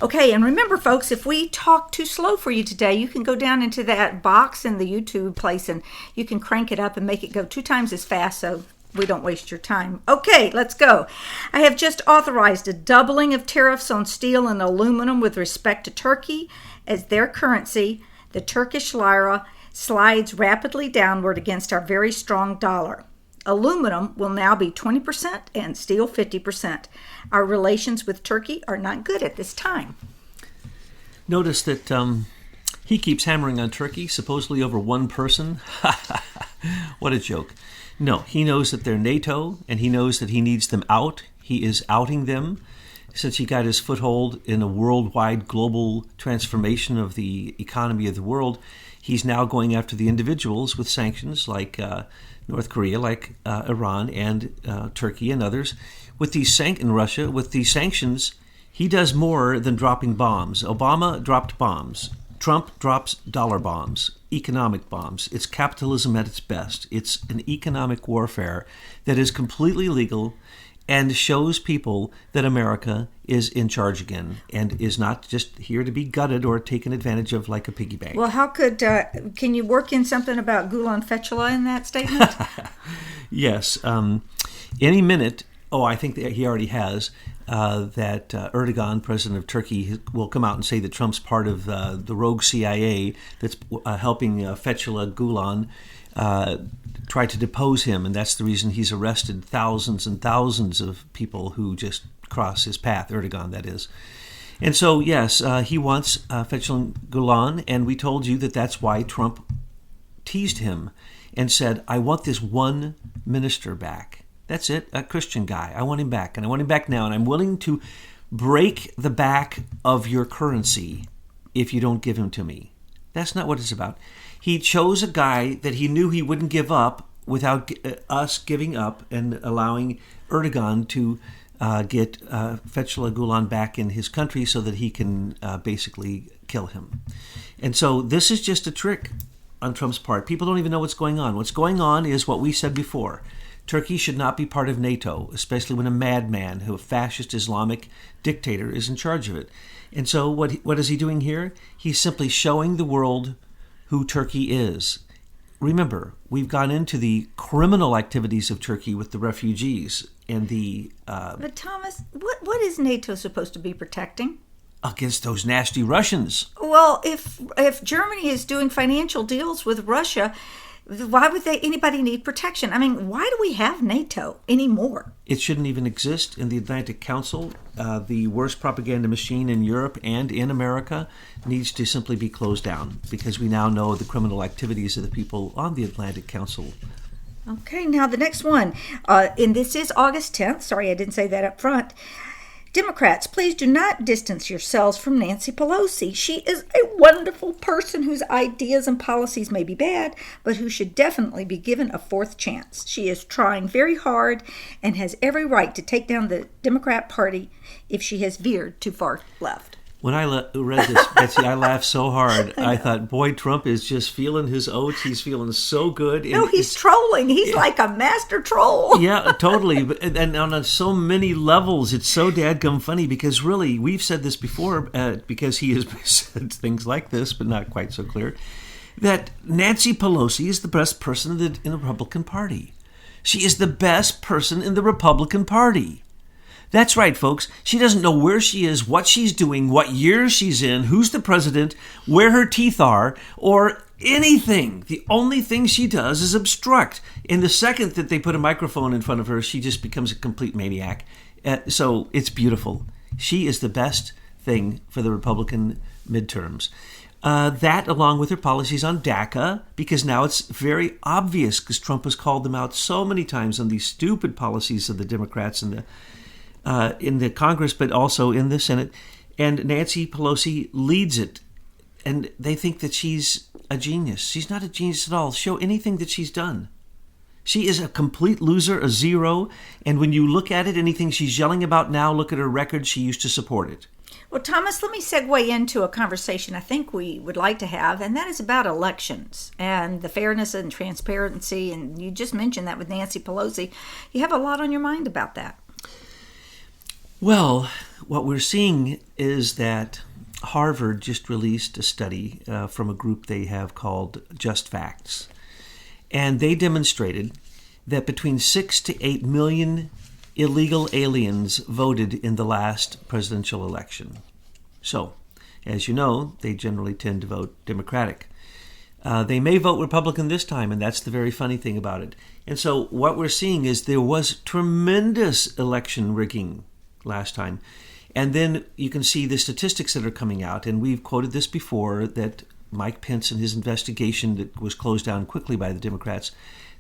Okay, and remember, folks, if we talk too slow for you today, you can go down into that box in the YouTube place and you can crank it up and make it go 2 times as fast so we don't waste your time. Okay, let's go. I have just authorized a doubling of tariffs on steel and aluminum with respect to Turkey as their currency, the Turkish lira, slides rapidly downward against our very strong dollar. Aluminum will now be 20% and steel 50%. Our relations with Turkey are not good at this time. Notice that he keeps hammering on Turkey, supposedly over one person. What a joke. No, he knows that they're NATO, and he knows that he needs them out. He is outing them. Since he got his foothold in a worldwide global transformation of the economy of the world, he's now going after the individuals with sanctions like North Korea, like Iran and Turkey and others. With these and Russia, with these sanctions, he does more than dropping bombs. Obama dropped bombs. Trump drops dollar bombs, economic bombs. It's capitalism at its best. It's an economic warfare that is completely legal and shows people that America is in charge again and is not just here to be gutted or taken advantage of like a piggy bank. Well, how could, can you work in something about Gulen Fethullah in that statement? Yes. Any minute, I think that he already has, that Erdogan, president of Turkey, will come out and say that Trump's part of the rogue CIA that's helping Fethullah Gulen try to depose him, and that's the reason he's arrested thousands and thousands of people who just cross his path, Erdogan, that is. And so, yes, he wants Fethullah Gulen, and we told you that that's why Trump teased him and said, I want this one minister back. That's it, a Christian guy. I want him back, and I want him back now, and I'm willing to break the back of your currency if you don't give him to me. That's not what it's about. He chose a guy that he knew he wouldn't give up without us giving up and allowing Erdogan to get Fethullah Gulen back in his country so that he can basically kill him. And so this is just a trick on Trump's part. People don't even know what's going on. What's going on is what we said before. Turkey should not be part of NATO, especially when a madman, a fascist Islamic dictator, is in charge of it. And so what is he doing here? He's simply showing the world who Turkey is. Remember, we've gone into the criminal activities of Turkey with the refugees and the... But Thomas, what is NATO supposed to be protecting? Against those nasty Russians. Well, if Germany is doing financial deals with Russia, why would anybody need protection? I mean, why do we have NATO anymore? It shouldn't even exist in the Atlantic Council. The worst propaganda machine in Europe and in America needs to simply be closed down because we now know the criminal activities of the people on the Atlantic Council. Okay, now the next one. And this is August 10th. Sorry, I didn't say that up front. Democrats, please do not distance yourselves from Nancy Pelosi. She is a wonderful person whose ideas and policies may be bad, but who should definitely be given a fourth chance. She is trying very hard and has every right to take down the Democrat Party if she has veered too far left. When I read this, Betsy, I laughed so hard. I thought, boy, Trump is just feeling his oats. He's feeling so good. No, he's trolling. He's like a master troll. Yeah, totally. And on so many levels, it's so dadgum funny because really, we've said this before because he has said things like this, but not quite so clear, that Nancy Pelosi is the best person in the Republican Party. She is the best person in the Republican Party. That's right, folks. She doesn't know where she is, what she's doing, what year she's in, who's the president, where her teeth are, or anything. The only thing she does is obstruct. And the second that they put a microphone in front of her, she just becomes a complete maniac. So it's beautiful. She is the best thing for the Republican midterms. That, along with her policies on DACA, because now it's very obvious, because Trump has called them out so many times on these stupid policies of the Democrats and in the Congress, but also in the Senate. And Nancy Pelosi leads it. And they think that she's a genius. She's not a genius at all. Show anything that she's done. She is a complete loser, a zero. And when you look at it, anything she's yelling about now, look at her record. She used to support it. Well, Thomas, let me segue into a conversation I think we would like to have, and that is about elections and the fairness and transparency. And you just mentioned that with Nancy Pelosi. You have a lot on your mind about that. Well, what we're seeing is that Harvard just released a study from a group they have called Just Facts. And they demonstrated that between 6 to 8 million illegal aliens voted in the last presidential election. So, as you know, they generally tend to vote Democratic. They may vote Republican this time, and that's the very funny thing about it. And so what we're seeing is there was tremendous election rigging last time. And then you can see the statistics that are coming out, and we've quoted this before, that Mike Pence and his investigation that was closed down quickly by the Democrats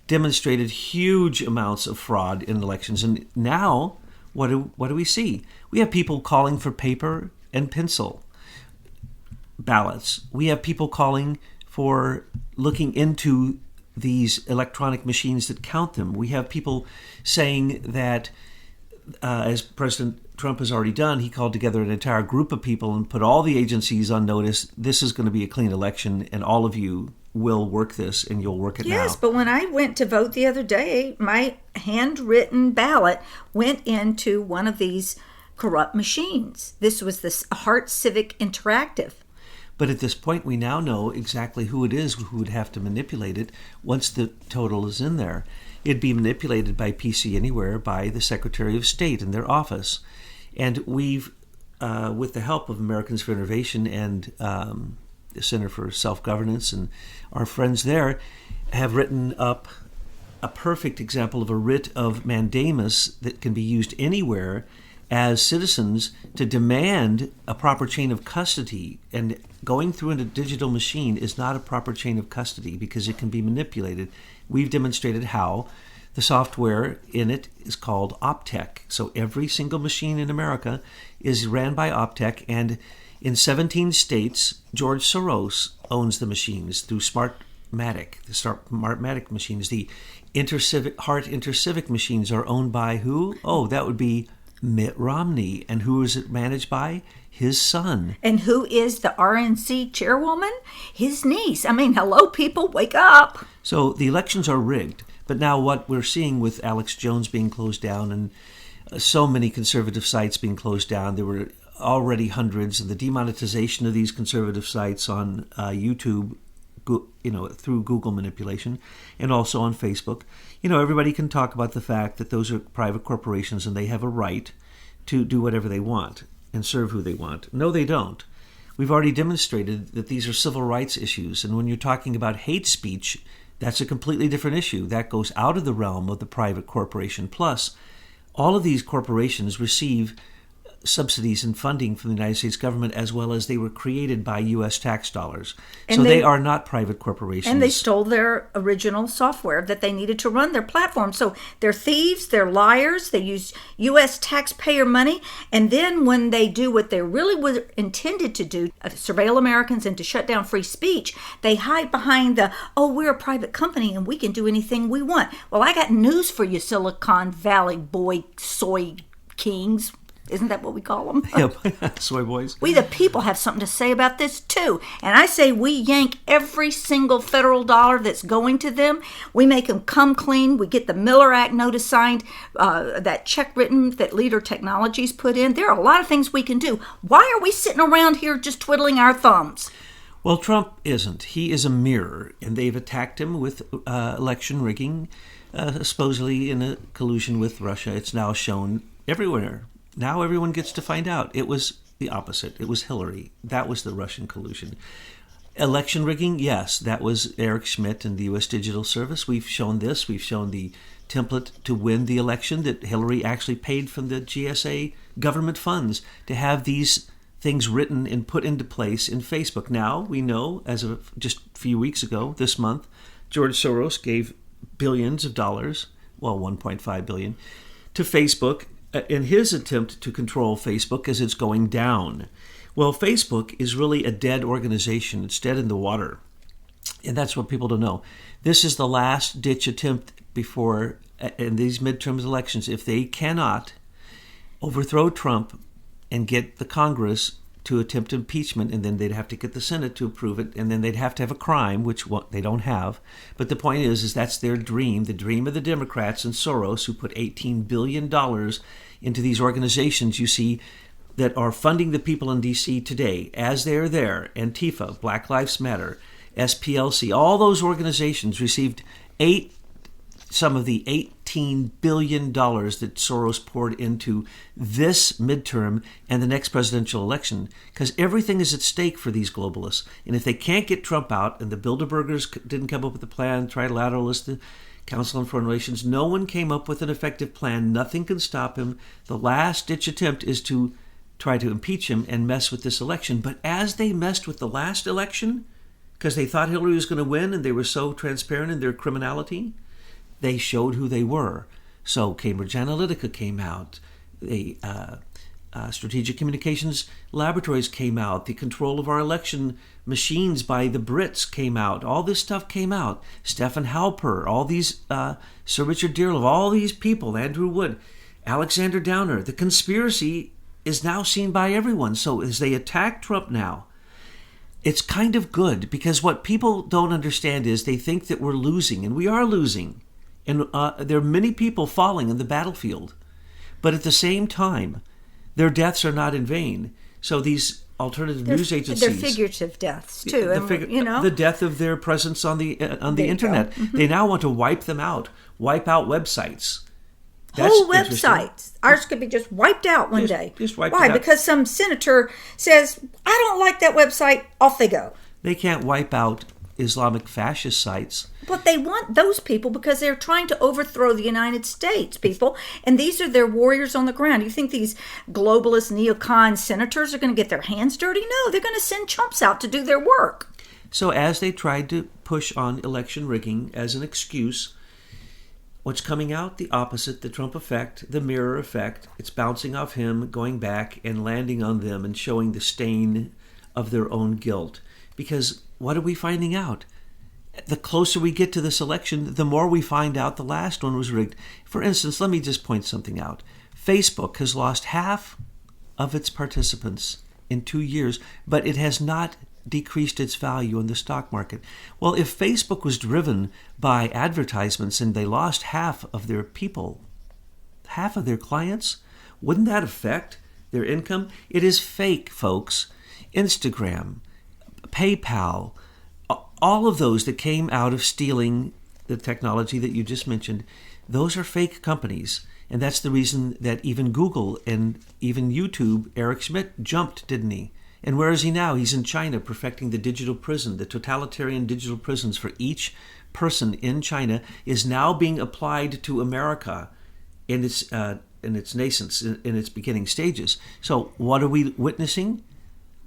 demonstrated huge amounts of fraud in elections. And now, what do we see? We have people calling for paper and pencil ballots. We have people calling for looking into these electronic machines that count them. We have people saying that, as President Trump has already done, he called together an entire group of people and put all the agencies on notice. This is going to be a clean election, and all of you will work this, and you'll work it now. Yes, but when I went to vote the other day, my handwritten ballot went into one of these corrupt machines. This was the Hart Civic Interactive. But at this point, we now know exactly who it is who would have to manipulate it once the total is in there. It'd be manipulated by PC Anywhere, by the Secretary of State in their office. And we've, with the help of Americans for Innovation and the Center for Self-Governance and our friends there, have written up a perfect example of a writ of mandamus that can be used anywhere as citizens to demand a proper chain of custody. And going through a digital machine is not a proper chain of custody because it can be manipulated. We've demonstrated how. The software in it is called Optech. So every single machine in America is ran by Optech, and in 17 states, George Soros owns the machines through Smartmatic. The Smartmatic machines, the Hart Intercivic machines are owned by who? Oh, that would be Mitt Romney. And who is it managed by? His son. And who is the RNC chairwoman? His niece. I mean, hello, people, wake up. So the elections are rigged. But now what we're seeing with Alex Jones being closed down and so many conservative sites being closed down, there were already hundreds, and the demonetization of these conservative sites on YouTube, through Google manipulation, and also on Facebook. Everybody can talk about the fact that those are private corporations and they have a right to do whatever they want and serve who they want. No, they don't. We've already demonstrated that these are civil rights issues, and when you're talking about hate speech, that's a completely different issue. That goes out of the realm of the private corporation. Plus, all of these corporations receive subsidies and funding from the United States government, as well as they were created by U.S. tax dollars. And so they are not private corporations. And they stole their original software that they needed to run their platform. So they're thieves, they're liars, they use U.S. taxpayer money, and then when they do what they really were intended to do, surveil Americans and to shut down free speech, they hide behind we're a private company and we can do anything we want. Well, I got news for you, Silicon Valley boy soy kings. Isn't that what we call them? Yeah, soy boys. We the people have something to say about this too. And I say we yank every single federal dollar that's going to them. We make them come clean. We get the Miller Act notice signed, that check written that Leader Technologies put in. There are a lot of things we can do. Why are we sitting around here just twiddling our thumbs? Well, Trump isn't. He is a mirror, and they've attacked him with election rigging, supposedly in a collusion with Russia. It's now shown everywhere. Now everyone gets to find out. It was the opposite. It was Hillary. That was the Russian collusion. Election rigging, yes, that was Eric Schmidt and the U.S. Digital Service. We've shown this. We've shown the template to win the election that Hillary actually paid from the GSA government funds to have these things written and put into place in Facebook. Now we know, as of just a few weeks ago, this month, George Soros gave billions of dollars, well, 1.5 billion, to Facebook in his attempt to control Facebook as it's going down. Well, Facebook is really a dead organization. It's dead in the water. And that's what people don't know. This is the last-ditch attempt before, in these midterm elections, if they cannot overthrow Trump and get the Congress to attempt impeachment, and then they'd have to get the Senate to approve it, and then they'd have to have a crime, which they don't have. But the point is that's their dream, the dream of the Democrats and Soros, who put $18 billion into these organizations you see that are funding the people in D.C. today, as they are there. Antifa, Black Lives Matter, SPLC, all those organizations received some of the $18 billion that Soros poured into this midterm and the next presidential election, because everything is at stake for these globalists. And if they can't get Trump out, and the Bilderbergers didn't come up with a plan, Trilateralists, the Council on Foreign Relations, no one came up with an effective plan. Nothing can stop him. The last-ditch attempt is to try to impeach him and mess with this election. But as they messed with the last election, because they thought Hillary was going to win and they were so transparent in their criminality, they showed who they were. So Cambridge Analytica came out. The Strategic Communications Laboratories came out. The control of our election machines by the Brits came out. All this stuff came out. Stephen Halper, all these, Sir Richard Dearlove, all these people, Andrew Wood, Alexander Downer. The conspiracy is now seen by everyone. So as they attack Trump now, it's kind of good, because what people don't understand is they think that we're losing, and we are losing. And there are many people falling in the battlefield. But at the same time, their deaths are not in vain. So these alternative news agencies... They're figurative deaths, too. The death of their presence on the internet. Mm-hmm. They now want to wipe them out. Wipe out websites. Whole websites. Ours could be just wiped out one day. Just wiped Why? it out. Because some senator says, I don't like that website, off they go. They can't wipe out Islamic fascist sites. But they want those people because they're trying to overthrow the United States, people. And these are their warriors on the ground. You think these globalist neocon senators are going to get their hands dirty? No, they're going to send chumps out to do their work. So as they tried to push on election rigging as an excuse, what's coming out? The opposite, the Trump effect, the mirror effect. It's bouncing off him, going back and landing on them and showing the stain of their own guilt. Because what are we finding out? The closer we get to this election, the more we find out the last one was rigged. For instance, let me just point something out. Facebook has lost half of its participants in 2 years, but it has not decreased its value in the stock market. Well, if Facebook was driven by advertisements and they lost half of their people, half of their clients, wouldn't that affect their income? It is fake, folks. Instagram, PayPal, all of those that came out of stealing the technology that you just mentioned, those are fake companies. And that's the reason that even Google and even YouTube, Eric Schmidt jumped, didn't he? And where is he now? He's in China perfecting the digital prison. The totalitarian digital prisons for each person in China is now being applied to America in its nascence, in its beginning stages. So what are we witnessing?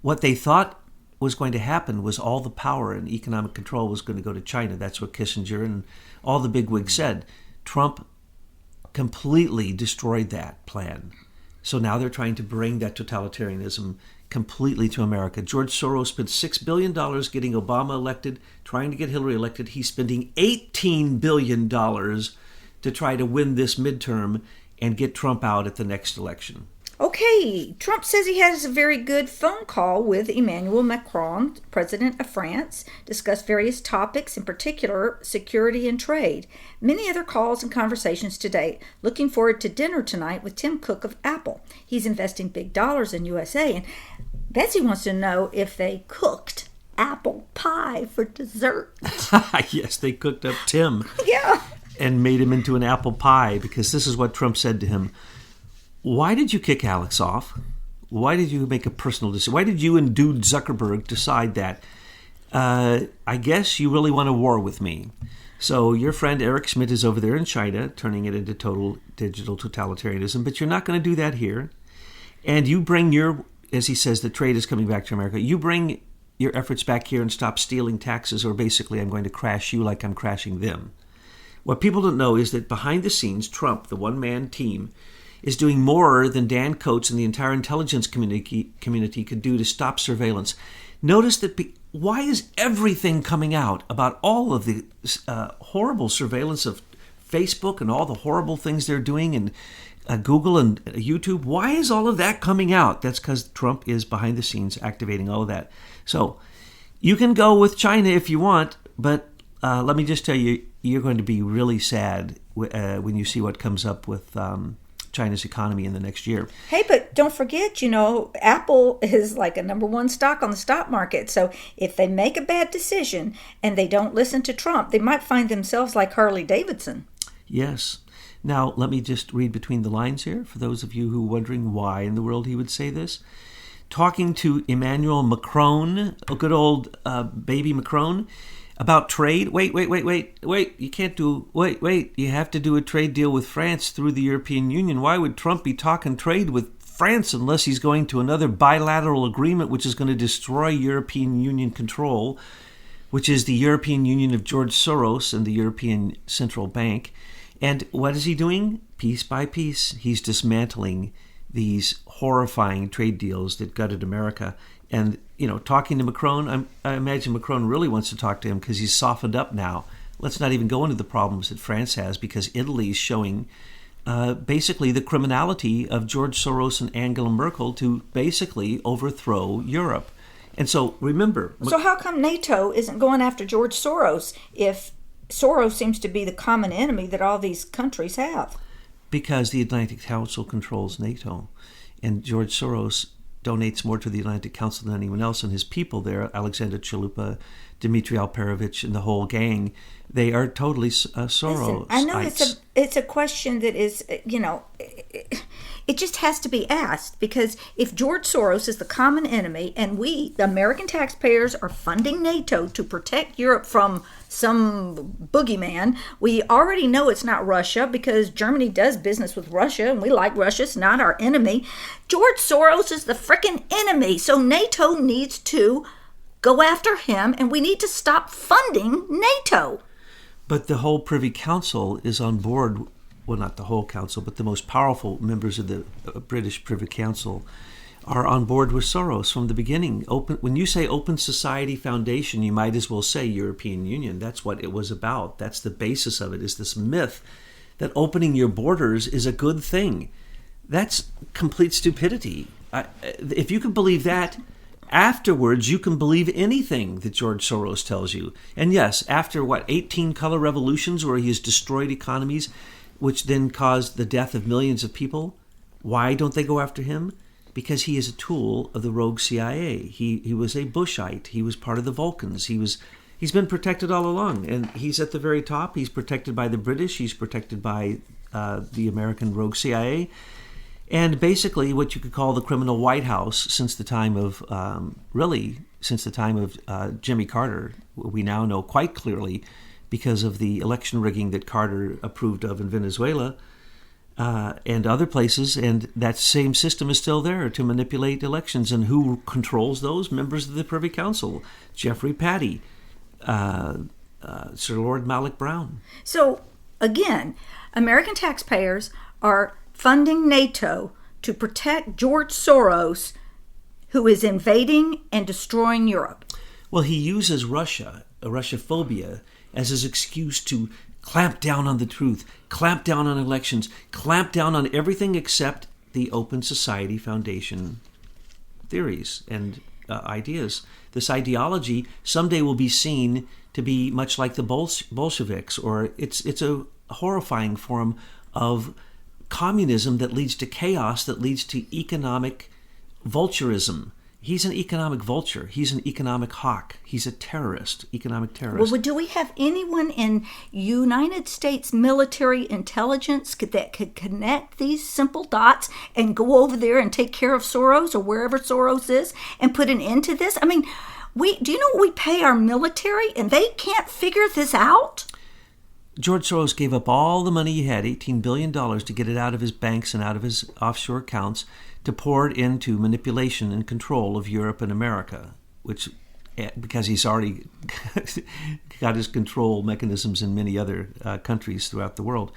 What they thought was going to happen was all the power and economic control was going to go to China. That's what Kissinger and all the bigwigs said. Trump completely destroyed that plan. So now they're trying to bring that totalitarianism completely to America. George Soros spent $6 billion getting Obama elected, trying to get Hillary elected. He's spending $18 billion to try to win this midterm and get Trump out at the next election. Okay, Trump says he has a very good phone call with Emmanuel Macron, president of France, discussed various topics, in particular security and trade. Many other calls and conversations to date. Looking forward to dinner tonight with Tim Cook of Apple. He's investing big dollars in USA, and Betsy wants to know if they cooked apple pie for dessert. Yes, they cooked up Tim. Yeah. And made him into an apple pie, because this is what Trump said to him. Why did you kick Alex off? Why did you make a personal decision? Why did you and Dude Zuckerberg decide that? I guess you really want a war with me. So your friend Eric Schmidt is over there in China, turning it into total digital totalitarianism, but you're not going to do that here. And you bring your, as he says, the trade is coming back to America. You bring your efforts back here and stop stealing taxes, or basically I'm going to crash you like I'm crashing them. What people don't know is that behind the scenes, Trump, the one-man team, is doing more than Dan Coats and the entire intelligence community could do to stop surveillance. Notice that why is everything coming out about all of the horrible surveillance of Facebook and all the horrible things they're doing, and Google and YouTube, why is all of that coming out? That's because Trump is behind the scenes activating all of that. So you can go with China if you want, but let me just tell you, you're going to be really sad when you see what comes up with China's economy in the next year. Hey, but don't forget, Apple is like a number one stock on the stock market. So if they make a bad decision and they don't listen to Trump, they might find themselves like Harley Davidson. Yes. Now, let me just read between the lines here for those of you who are wondering why in the world he would say this. Talking to Emmanuel Macron, a good old baby Macron, about trade. Wait. You can't do, wait. You have to do a trade deal with France through the European Union. Why would Trump be talking trade with France unless he's going to another bilateral agreement which is going to destroy European Union control, which is the European Union of George Soros and the European Central Bank. And what is he doing? Piece by piece, he's dismantling these horrifying trade deals that gutted America. And, talking to Macron, I imagine Macron really wants to talk to him because he's softened up now. Let's not even go into the problems that France has, because Italy is showing basically the criminality of George Soros and Angela Merkel to basically overthrow Europe. And so remember... So how come NATO isn't going after George Soros if Soros seems to be the common enemy that all these countries have? Because the Atlantic Council controls NATO, and George Soros donates more to the Atlantic Council than anyone else, and his people there, Alexander Chalupa, Dmitry Alperovich, and the whole gang, they are totally Soros. Listen, I know it's a question that is, it just has to be asked, because if George Soros is the common enemy and we, the American taxpayers, are funding NATO to protect Europe from some boogeyman, we already know it's not Russia because Germany does business with Russia and we like Russia. It's not our enemy. George Soros is the frickin' enemy. So NATO needs to go after him and we need to stop funding NATO. But the whole Privy Council is on board. Well, not the whole council, but the most powerful members of the British Privy Council are on board with Soros from the beginning. When you say Open Society Foundation, you might as well say European Union. That's what it was about. That's the basis of it, is this myth that opening your borders is a good thing. That's complete stupidity. If you can believe that, afterwards you can believe anything that George Soros tells you. And yes, after 18 color revolutions where he has destroyed economies, which then caused the death of millions of people, why don't they go after him? Because he is a tool of the rogue CIA. He was a Bushite. He was part of the Vulcans. He's been protected all along, and he's at the very top. He's protected by the British. He's protected by the American rogue CIA, and basically what you could call the criminal White House since the time of Jimmy Carter. We now know quite clearly, because of the election rigging that Carter approved of in Venezuela. And other places, and that same system is still there to manipulate elections. And who controls those? Members of the Privy Council. Jeffrey Patty, Sir Lord Malik Brown. So, again, American taxpayers are funding NATO to protect George Soros, who is invading and destroying Europe. Well, he uses Russia, Russophobia, as his excuse to clamp down on the truth, clamp down on elections, clamp down on everything except the Open Society Foundation theories and ideas. This ideology someday will be seen to be much like the Bolsheviks, or it's a horrifying form of communism that leads to chaos, that leads to economic vulturism. He's an economic vulture. He's an economic hawk. He's a terrorist, economic terrorist. Well, do we have anyone in United States military intelligence that could connect these simple dots and go over there and take care of Soros or wherever Soros is and put an end to this? I mean, do you know what we pay our military and they can't figure this out? George Soros gave up all the money he had, $18 billion, to get it out of his banks and out of his offshore accounts, to pour it into manipulation and control of Europe and America, which, because he's already got his control mechanisms in many other countries throughout the world.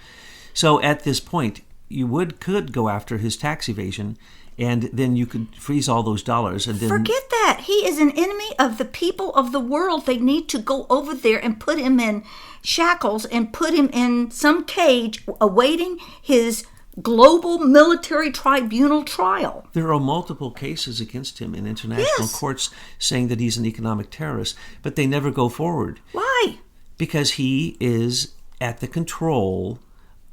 So at this point, you could go after his tax evasion, and then you could freeze all those dollars. And then forget that. He is an enemy of the people of the world. They need to go over there and put him in shackles and put him in some cage awaiting his global military tribunal trial. There are multiple cases against him in international courts saying that he's an economic terrorist, but they never go forward. Why? Because he is at the control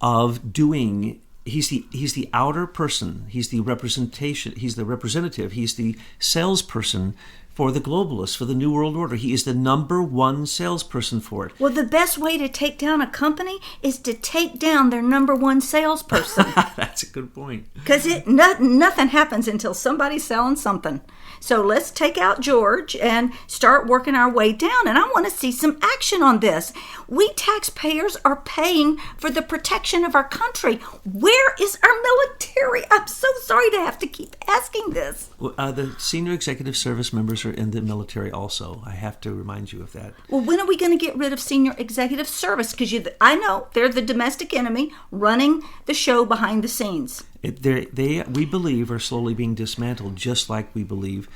of doing. He's the outer person. He's the representation. He's the representative. He's the salesperson for the globalists, for the New World Order. He is the number one salesperson for it. Well, the best way to take down a company is to take down their number one salesperson. That's a good point. Because nothing happens until somebody's selling something. So let's take out George and start working our way down. And I want to see some action on this. We taxpayers are paying for the protection of our country. Where is our military? I'm so sorry to have to keep asking this. The senior executive service members are in the military also. I have to remind you of that. Well, when are we going to get rid of senior executive service? Because I know they're the domestic enemy running the show behind the scenes. We believe, are slowly being dismantled, just like we believe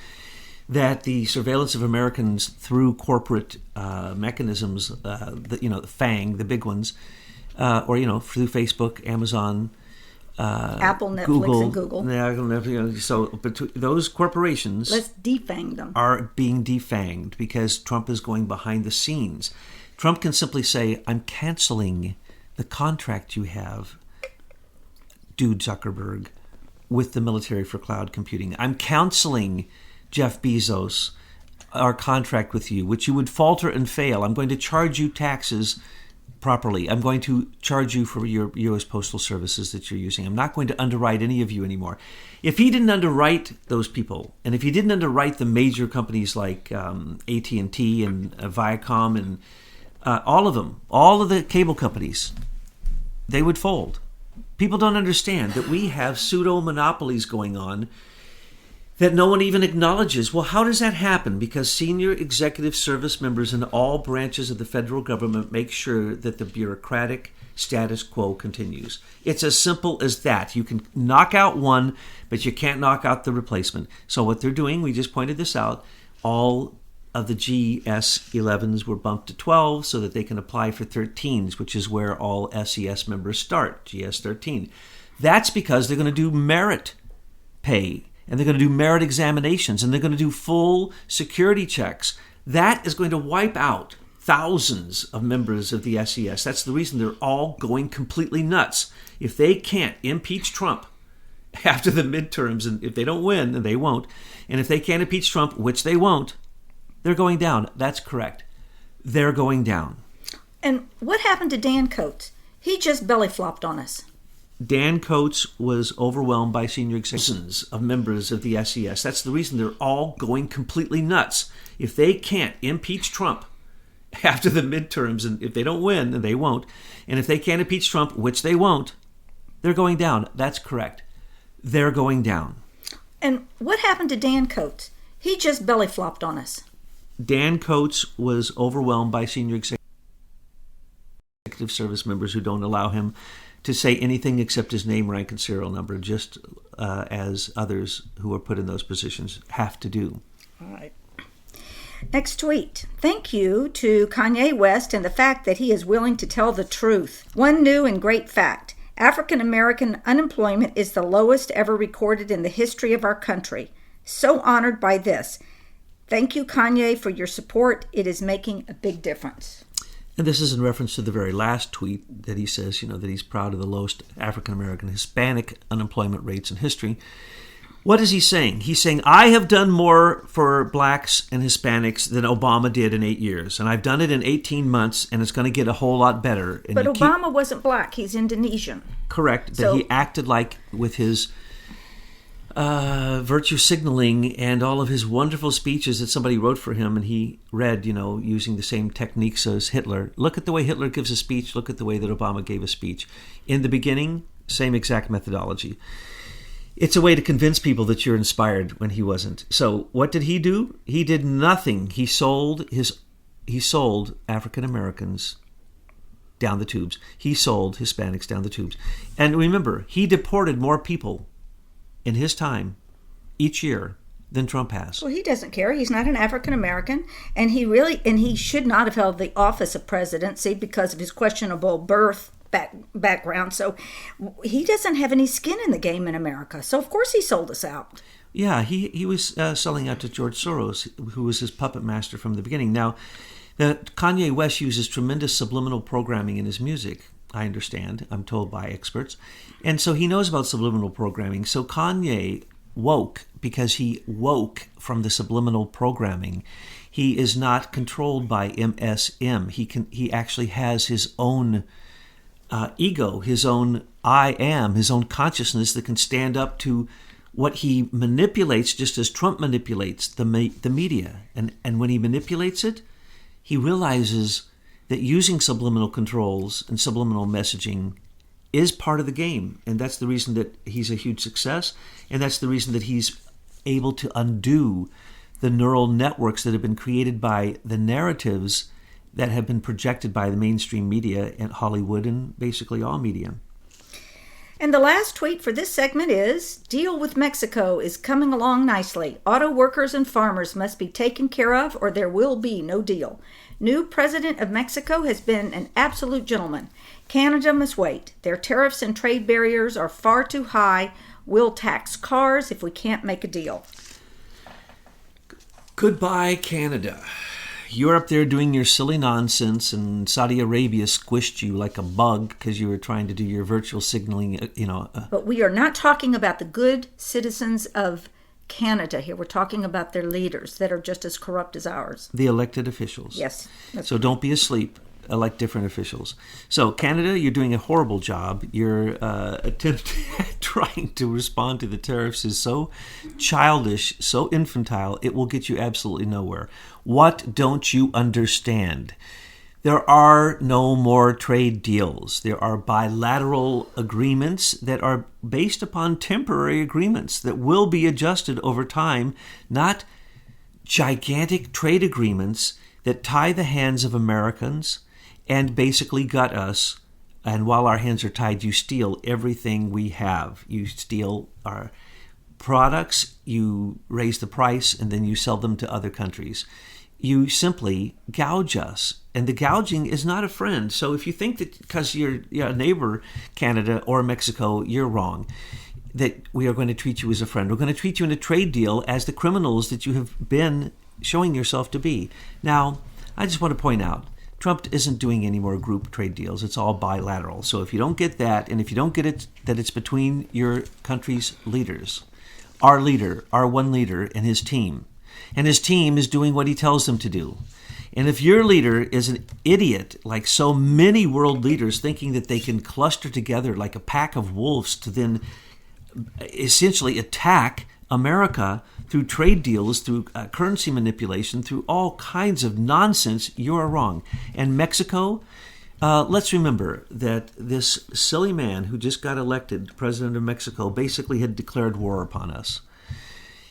that the surveillance of Americans through corporate mechanisms, the FANG, the big ones, or through Facebook, Amazon, Apple, Netflix, Google, and Google. Yeah, so but those corporations, let's defang them, are being defanged because Trump is going behind the scenes. Trump can simply say, "I'm canceling the contract you have, dude Zuckerberg, with the military for cloud computing. I'm canceling, Jeff Bezos, our contract with you, which you would falter and fail. I'm going to charge you taxes properly. I'm going to charge you for your U.S. postal services that you're using. I'm not going to underwrite any of you anymore." If he didn't underwrite those people, and if he didn't underwrite the major companies like AT&T and Viacom and all of them, all of the cable companies, they would fold. People don't understand that we have pseudo-monopolies going on that no one even acknowledges. Well, how does that happen? Because senior executive service members in all branches of the federal government make sure that the bureaucratic status quo continues. It's as simple as that. You can knock out one, but you can't knock out the replacement. So what they're doing, we just pointed this out, all of the GS11s were bumped to 12 so that they can apply for 13s, which is where all SES members start, GS13. That's because they're going to do merit pay, and they're going to do merit examinations, and they're going to do full security checks. That is going to wipe out thousands of members of the SES. That's the reason they're all going completely nuts. If they can't impeach Trump after the midterms, and if they don't win, and they won't, and if they can't impeach Trump, which they won't, they're going down. That's correct. They're going down. And what happened to Dan Coates? He just belly flopped on us. Dan Coates was overwhelmed by senior executives of members of the SES. That's the reason they're all going completely nuts. If they can't impeach Trump after the midterms, and if they don't win, and they won't, and if they can't impeach Trump, which they won't, they're going down. That's correct. They're going down. And what happened to Dan Coates? He just belly flopped on us. Dan Coates was overwhelmed by senior executive service members who don't allow him to say anything except his name, rank, and serial number, just as others who are put in those positions have to do. All right. Next tweet. Thank you to Kanye West and the fact that he is willing to tell the truth. One new and great fact. African American unemployment is the lowest ever recorded in the history of our country. So honored by this. Thank you, Kanye, for your support. It is making a big difference. And this is in reference to the very last tweet that he says, that he's proud of the lowest African American Hispanic unemployment rates in history. What is he saying? He's saying, I have done more for blacks and Hispanics than Obama did in 8 years. And I've done it in 18 months, and it's going to get a whole lot better. And but Obama wasn't black. He's Indonesian. Correct. But he acted like, with his virtue signaling and all of his wonderful speeches that somebody wrote for him, and he read, using the same techniques as Hitler. Look at the way Hitler gives a speech. Look at the way that Obama gave a speech. In the beginning, same exact methodology. It's a way to convince people that you're inspired when he wasn't. So what did he do? He did nothing. He sold African Americans down the tubes. He sold Hispanics down the tubes. And remember, he deported more people in his time each year than Trump has. Well, he doesn't care. He's not an African American, and he should not have held the office of presidency because of his questionable birth background. So he doesn't have any skin in the game in America. So of course he sold us out. Yeah, he was selling out to George Soros, who was his puppet master from the beginning. Now, Kanye West uses tremendous subliminal programming in his music, I understand, I'm told by experts. And so he knows about subliminal programming. So Kanye woke because he woke from the subliminal programming. He is not controlled by MSM. He actually has his own ego, his own I am, his own consciousness that can stand up to what he manipulates, just as Trump manipulates the media. And when he manipulates it, he realizes that using subliminal controls and subliminal messaging is part of the game. And that's the reason that he's a huge success. And that's the reason that he's able to undo the neural networks that have been created by the narratives that have been projected by the mainstream media and Hollywood and basically all media. And the last tweet for this segment is, deal with Mexico is coming along nicely. Auto workers and farmers must be taken care of or there will be no deal. New president of Mexico has been an absolute gentleman. Canada must wait. Their tariffs and trade barriers are far too high. We'll tax cars if we can't make a deal. Goodbye, Canada. You're up there doing your silly nonsense, and Saudi Arabia squished you like a bug because you were trying to do your virtual signaling, But we are not talking about the good citizens of Canada here. We're talking about their leaders that are just as corrupt as ours. The elected officials. Yes. So don't be asleep. Elect different officials. So Canada, you're doing a horrible job. Your attempt at trying to respond to the tariffs is so childish, so infantile, it will get you absolutely nowhere. What don't you understand? There are no more trade deals. There are bilateral agreements that are based upon temporary agreements that will be adjusted over time, not gigantic trade agreements that tie the hands of Americans and basically gut us. And while our hands are tied, you steal everything we have. You steal our products, you raise the price, and then you sell them to other countries. You simply gouge us. And the gouging is not a friend. So if you think that because you're a neighbor, Canada or Mexico, you're wrong, that we are going to treat you as a friend. We're going to treat you in a trade deal as the criminals that you have been showing yourself to be. Now, I just want to point out, Trump isn't doing any more group trade deals. It's all bilateral. So if you don't get that, and if you don't get it, that it's between your country's leaders, our leader, our one leader, and his team is doing what he tells them to do. And if your leader is an idiot, like so many world leaders, thinking that they can cluster together like a pack of wolves to then essentially attack America through trade deals, through currency manipulation, through all kinds of nonsense, you're wrong. And Mexico, let's remember that this silly man who just got elected president of Mexico basically had declared war upon us.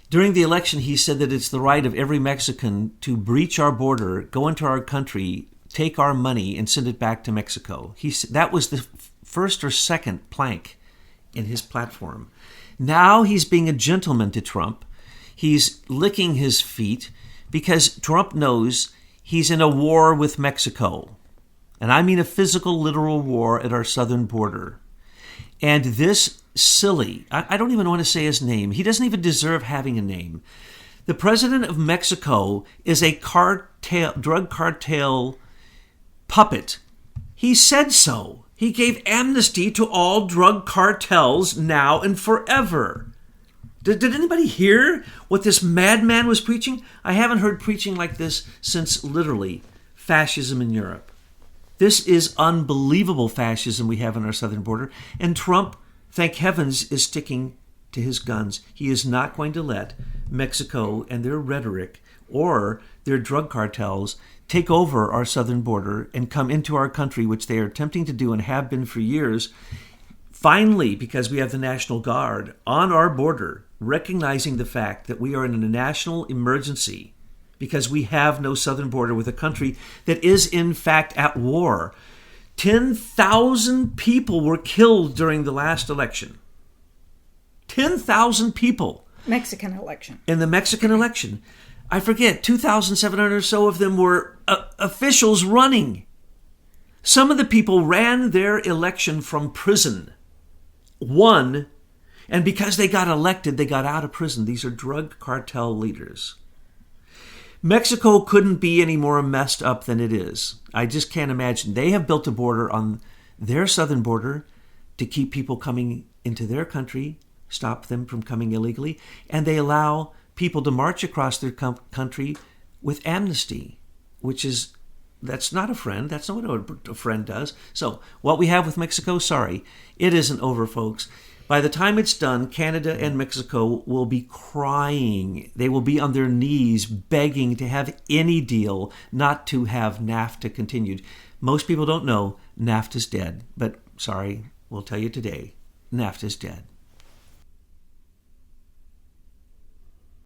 During the election, he said that it's the right of every Mexican to breach our border, go into our country, take our money, and send it back to Mexico. That was the first or second plank in his platform. Now he's being a gentleman to Trump. He's licking his feet because Trump knows he's in a war with Mexico. And I mean a physical, literal war at our southern border. And this silly, I don't even want to say his name. He doesn't even deserve having a name. The president of Mexico is a drug cartel puppet. He said so. He gave amnesty to all drug cartels now and forever. Did anybody hear what this madman was preaching? I haven't heard preaching like this since literally fascism in Europe. This is unbelievable fascism we have on our southern border. And Trump, thank heavens, is sticking to his guns. He is not going to let Mexico and their rhetoric or their drug cartels take over our southern border and come into our country, which they are attempting to do and have been for years. Finally, because we have the National Guard on our border, recognizing the fact that we are in a national emergency because we have no southern border with a country that is in fact at war. 10,000 people were killed during the last election. 10,000 people. Mexican election. In the Mexican election. I forget, 2,700 or so of them were officials running. Some of the people ran their election from prison, won, and because they got elected, they got out of prison. These are drug cartel leaders. Mexico couldn't be any more messed up than it is. I just can't imagine. They have built a border on their southern border to keep people coming into their country, stop them from coming illegally, and they allow people to march across their country with amnesty, that's not a friend. That's not what a friend does. So what we have with Mexico, sorry, it isn't over, folks. By the time it's done, Canada and Mexico will be crying. They will be on their knees begging to have any deal, not to have NAFTA continued. Most people don't know NAFTA's dead, but sorry, we'll tell you today, NAFTA's dead.